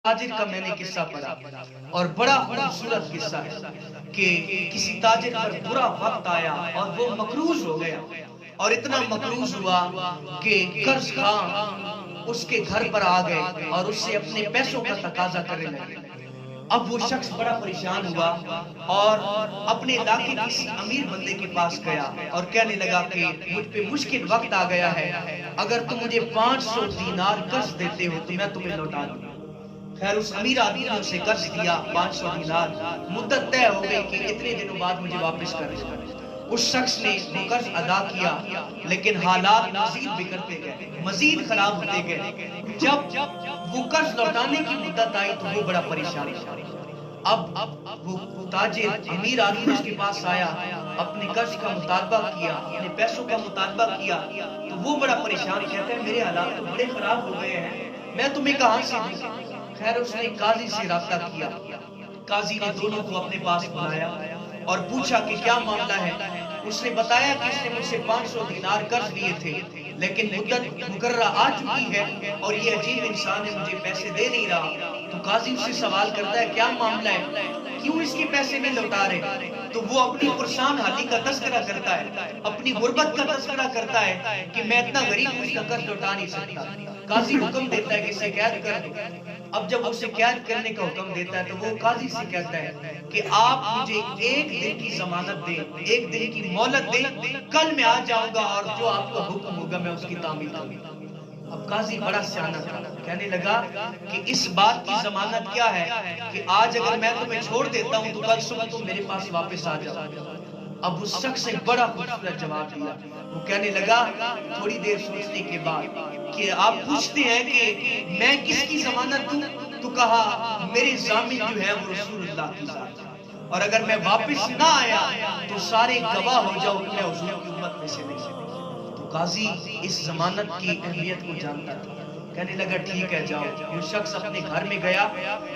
تاجر کا میں نے قصہ پڑھا اور بڑا خوبصورت قصہ ہے کہ کسی تاجر پر برا وقت آیا اور وہ مقروض ہو گیا، اور اتنا مقروض ہوا کہ قرض خواہ اس کے گھر پر آ گئے اور اس سے اپنے پیسوں کا تقاضا کرنے لگے۔ اب وہ شخص بڑا پریشان ہوا اور اپنے علاقے کسی امیر بندے کے پاس گیا اور کہنے لگا کہ مجھ پہ مشکل وقت آ گیا ہے، اگر تم مجھے 500 دینار قرض دیتے ہو تو میں تمہیں لوٹا دوں۔ خیر اس امیر آدمی نے اسے قرض دیا 500 دینار، مدت طے ہو گئی کہ اتنے دنوں بعد مجھے واپس کر دے۔ اس شخص نے وہ قرض ادا کیا، لیکن حالات مزید بگڑتے گئے، مزید خراب ہوتے گئے۔ جب وہ قرض لوٹانے کی مدت آئی تو وہ بڑا پریشان ہوا۔ اب وہ تاجر امیر آدمی اس کے پاس آیا، اپنے قرض کا مطالبہ کیا، اپنے پیسوں کا مطالبہ کیا، تو وہ بڑا پریشان کہتا ہے میرے حالات تو بڑے خراب ہو گئے ہیں، میں تمہیں کہاں سے دوں؟ خیر اس نے قاضی سے رابطہ کیا، قاضی نے دونوں کو اپنے پاس بلایا اور پوچھا کہ کیا معاملہ ہے۔ اس نے بتایا کہ اس نے مجھ سے 500 دینار قرض لیے تھے، لیکن مدت مقررہ آ چکی ہے اور یہ عجیب انسان ہے مجھے پیسے دے نہیں رہا۔ تو قاضی اس سے سوال کرتا ہے کیا معاملہ ہے، کیوں اس کے پیسے نہیں لوٹا رہے؟ تو وہ اپنی پرسان حالی کا تذکرہ کرتا ہے، اپنی غربت کا تذکرہ کرتا ہے کہ میں اتنا غریب ہوں اس کا قرض لوٹا نہیں سکتا۔ قاضی حکم دیتا ہے کہ اسے قید کر دو۔ اب جب اسے قید کرنے کا حکم دیتا ہے تو وہ قاضی سے کہتا ہے کہ آپ مجھے 1 دن کی ضمانت دیں، 1 دن کی مہلت دیں، کل میں آ جاؤں گا اور جو آپ کا حکم ہوگا میں اس کی تعمیل کروں گا۔ اب قاضی بڑا سیانہ تھا، کہنے لگا کہ اس بات کی ضمانت کیا ہے کہ آج اگر میں تمہیں چھوڑ دیتا ہوں تو کل صبح تم میرے پاس واپس آ جاؤ۔ اب اس شخص نے بڑا خوبصورت جواب دیا، وہ کہنے لگا تھوڑی دیر سوچنے کے بعد کہ آپ پوچھتے ہیں کہ میں کس کی ضمانت دوں؟ تو کہا میرے ضامن جو ہے وہ رسول اللہ کی ذات ہے، اور اگر میں واپس نہ آیا تو سارے گواہ ہو جاؤ کہ میں حضور کی امت میں سے نہیں۔ تو قاضی اس ضمانت کی اہمیت کو جانتا تھا، کہنے لگا ٹھیک ہے جاؤ۔ یہ شخص اپنے گھر میں گیا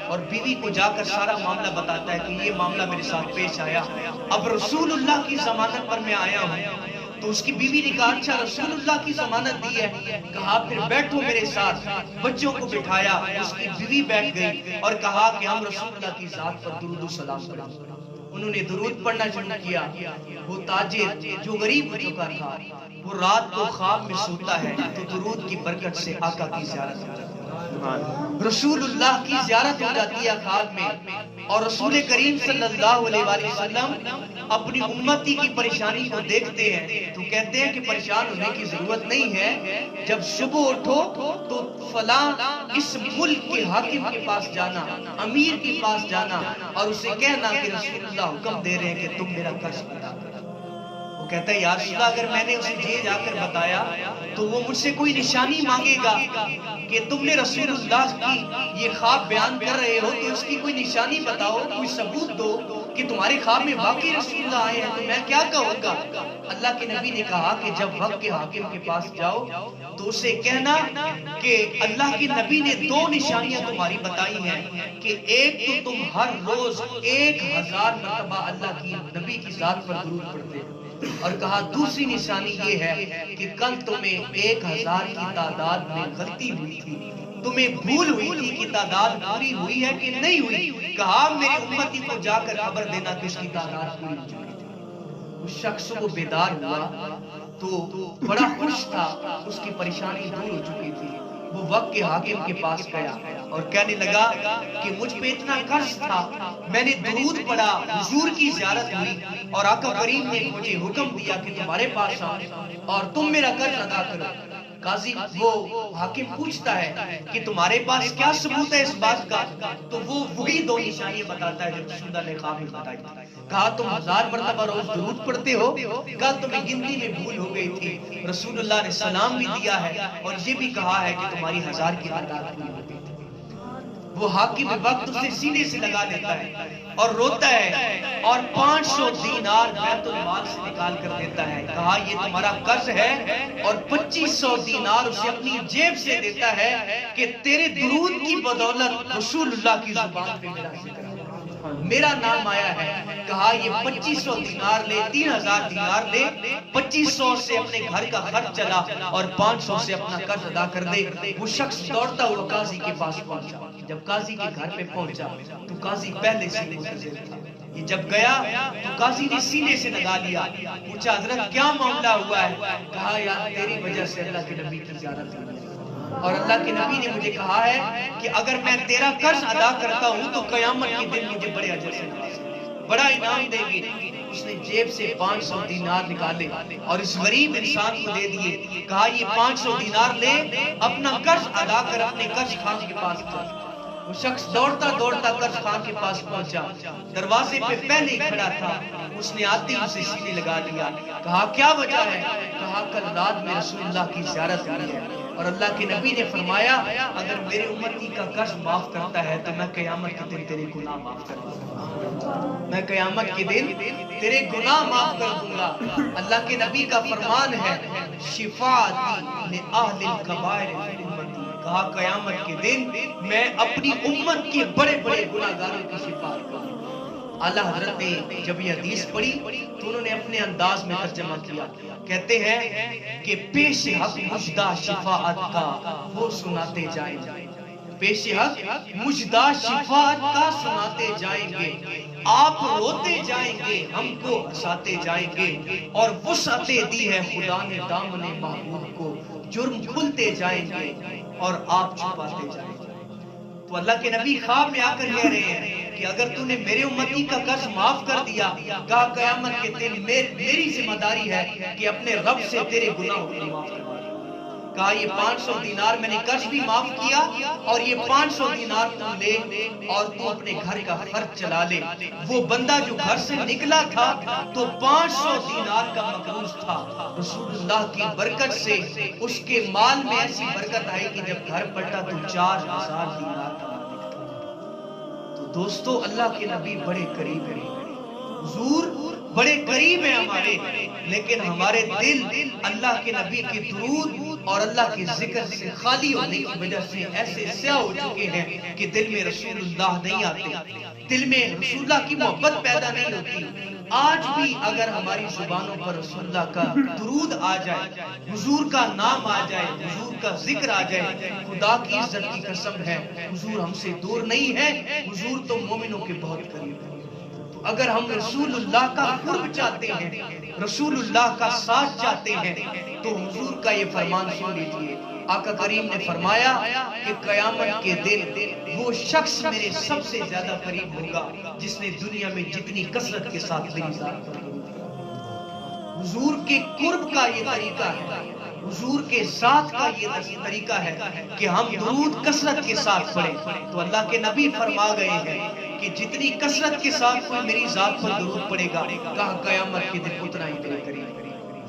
اور بیوی کو جا کر سارا معاملہ بتاتا ہے کہ یہ معاملہ میرے ساتھ پیش آیا، اب رسول اللہ کی ضمانت پر میں آیا ہوں۔ تو اس کی بیوی نے کہا اچھا رسول اللہ کی ضمانت دی ہے، کہا پھر بیٹھو میرے ساتھ۔ بچوں کو بٹھایا، اس کی بیوی بیٹھ گئی اور کہا کہ ہم رسول اللہ کی ذات پر درود و سلام پڑھیں۔ انہوں نے درود پڑھنا شروع کیا۔ وہ تاجر جو غریب ہو چکا تھا وہ رات کو خواب میں سوتا ہے تو درود کی برکت سے آقا کی زیارت ہو جاتی ہے، رسول اللہ کی زیارت ہو جاتی ہے خواب میں، اور رسول کریم صلی اللہ علیہ وآلہ وسلم اپنی امتی کی پریشانی کو دیکھتے ہیں تو کہتے ہیں کہ پریشان ہونے کی ضرورت نہیں ہے، جب صبح اٹھو تو فلاں اس ملک کے حاکم کے پاس جانا، امیر کے پاس جانا اور اسے کہنا کہ رسول اللہ حکم دے رہے ہیں کہ تم میرا قرض ادا کرو۔ وہ کہتا ہے یا رسول اللہ اگر میں نے اسے جا کر بتایا تو وہ مجھ سے کوئی نشانی مانگے گا کہ تم نے رسول اللہ کی یہ خواب بیان کر رہے ہو تو اس کی کوئی نشانی بتاؤ، کوئی ثبوت دو کہ تمہارے خواب میں واقعی رسول اللہ آئے ہیں، تو میں کیا کہوں گا؟ اللہ کے نبی نے کہا کہ جب وقت کے حاکم کے پاس جاؤ تو اسے کہنا کہ اللہ کے نبی نے 2 نشانیاں تمہاری بتائی ہیں کہ ایک تو تم ہر روز 1000 مرتبہ اللہ کی نبی کی ذات پر درود پڑھتے ہو، اور کہا دوسری نشانی یہ ہے کہ کل تمہیں 1000 کی تعداد میں غلطی ہوئی تھی، تمہیں بھول ہوئی تھی کہ تعداد پوری ہوئی ہے کہ نہیں ہوئی، کہا میری امتی کو جا کر خبر دینا کہ اس کی تعداد پوری ہو چکی تھی۔ اس شخص کو بیدار ہوا تو بڑا خوش تھا، اس کی پریشانی دور ہو چکی تھی۔ وہ وقت کے حاکم کے پاس گیا اور کہنے لگا کہ مجھ پہ اتنا قرض تھا، میں نے درود پڑھا، حضور کی زیارت ہوئی اور آقا کریم نے مجھے حکم دیا کہ تمہارے پاس آؤ اور تم میرا قرض ادا کرو۔ قاضی وہ حاکم پوچھتا ہے کہ تمہارے پاس کیا ثبوت ہے اس بات کا؟ تو وہ وہی 2 نشانیاں بتاتا ہے جو رسول اللہ نے خواب میں بتائی۔ کہا تم 1000 مرتبہ روز درود پڑھتے ہو، کہا تمہیں گنتی میں بھول ہو گئی تھی، رسول اللہ نے سلام بھی دیا ہے اور یہ بھی کہا ہے کہ تمہاری 1000 کی تعداد پوری ہو گئی تھی۔ وہ حاکم وقت اسے سینے سے لگا لیتا ہے اور روتا ہے اور 500 دینار بیت المال سے نکال کر دیتا ہے، کہا یہ تمہارا قرض ہے، اور 2500 دینار اسے اپنی جیب سے دیتا ہے کہ تیرے درود کی بدولت رسول اللہ کی زبان پہ میرا ذکر ہے، میرا نام آیا ہے۔ کہا یہ 2500 دینار لے، 3000 دینار لے، 2500 سے اپنے گھر کا خرچ چلا اور 500 سے اپنا قرض ادا کر دے۔ وہ شخص دوڑتا ہوا قاضی کے پاس پہنچا جب قاضی کے گھر پہ پہنچا تو قاضی پہلے سے منتظر تھا. یہ جب گیا تو قاضی نے سینے سے لگا لیا, پوچھا حضرت کیا معاملہ ہوا ہے؟ کہا یار تیری وجہ سے اللہ کے نبی کی زیارت ہوئی اور اللہ کے نبی نے مجھے کہا ہے کہ اگر میں تیرا قرض ادا کرتا ہوں تو قیامت کے دن مجھے بڑے اجر سے بڑا انعام دیں گے. اس نے جیب سے 500 دینار نکالے اور اس غریب انسان کو دے دیے. کہا یہ 500 دینار لے, اپنا قرض ادا کر اپنے قرض خان کے پاس جا. وہ شخص دوڑتا دوڑتا قرض خان کے پاس پہنچا, دروازے پہ پہلے ہی کھڑا تھا. اس نے آتے ہی اسے سینے لگا لیا. کہا کیا وجہ ہے؟ کہا کل رات میں رسول اللہ کی زیارت ہوئی ہے اور اللہ کے نبی نے فرمایا اگر میرے امتی کا قرض معاف کرتا ہے تو میں قیامت کے دن تیرے گناہ معاف کر دوں گا. میں قیامت کے دن تیرے گناہ معاف کر دوں گا. اللہ کے نبی کا فرمان ہے شفاعتی لأہل الکبائر فی امتی. کہا قیامت کے دن میں اپنی امت کے بڑے بڑے گناہگاروں کی شفاعت کروں. اعلیٰ حضرت نے جب یہ حدیث پڑھی تو انہوں نے اپنے انداز میں ترجمہ کیا. کہتے ہیں کہ پیش حق مجدہ شفاعت کا وہ سناتے جائیں گے. پیش حق مجدہ شفاعت کا سناتے جائیں گے. آپ روتے جائیں گے, ہم کو ہنساتے جائیں گے. اور وسعتیں دی ہے خدا نے دامن محبوب کو, جرم کھلتے جائیں گے اور آپ چھپاتے جائیں گے. تو اللہ کے نبی خواب میں آ کر کہہ رہے ہیں کہ اگر تو نے میرے امتی کا قرض معاف کر دیا, کہا قیامت کے دن میری ذمہ داری ہے کہ اپنے رب سے تیرے گناہوں کو معاف کر دیا. کہا یہ 500 دینار میں نے قرض بھی معاف کیا اور یہ 500 دینار تم لے اور تو اپنے گھر کا خرچ چلا لے. وہ بندہ جو گھر سے نکلا تھا تو 500 دینار کا مقروض تھا. رسول اللہ کی برکت سے اس کے مال میں ایسی برکت آئی کہ جب گھر پلٹا تو 4000 دینار کا مال نکلا. تو دوستو اللہ کے نبی بڑے قریب ہیں, حضور بڑے قریب ہیں ہمارے, لیکن ہمارے دل اللہ کے نبی کی درود اور اللہ کے ذکر سے خالی ہونے کی وجہ سے ایسے سیاہ ہو چکے ہیں کہ دل میں رسول اللہ نہیں آتے, دل میں رسول اللہ کی محبت پیدا نہیں ہوتی. آج بھی اگر ہماری زبانوں پر رسول اللہ کا درود آ جائے, حضور کا نام آ جائے, حضور کا ذکر آ جائے, خدا کی عزت کی قسم ہے حضور ہم سے دور نہیں ہے, حضور تو مومنوں کے بہت قریب ہے. اگر ہم رسول اللہ کا قرب چاہتے ہیں, رسول اللہ کا ساتھ چاہتے ہیں, تو حضور کا یہ فرمان سن لیجئے. آقا کریم نے فرمایا کہ قیامت کے دن وہ شخص میرے سب سے زیادہ قریب ہوگا جس نے دنیا میں جتنی کثرت کے ساتھ میری ذات پر درود دیا. حضور کے قرب کا یہ طریقہ ہے, حضور کے ساتھ کا یہ طریقہ ہے کہ ہم درود کثرت کے ساتھ پڑھیں. تو اللہ کے نبی فرما گئے ہیں کہ جتنی کثرت کے ساتھ کوئی میری ذات پر درود پڑے گا, کہا قیامت کے دن اتنا ہی میرے قریب.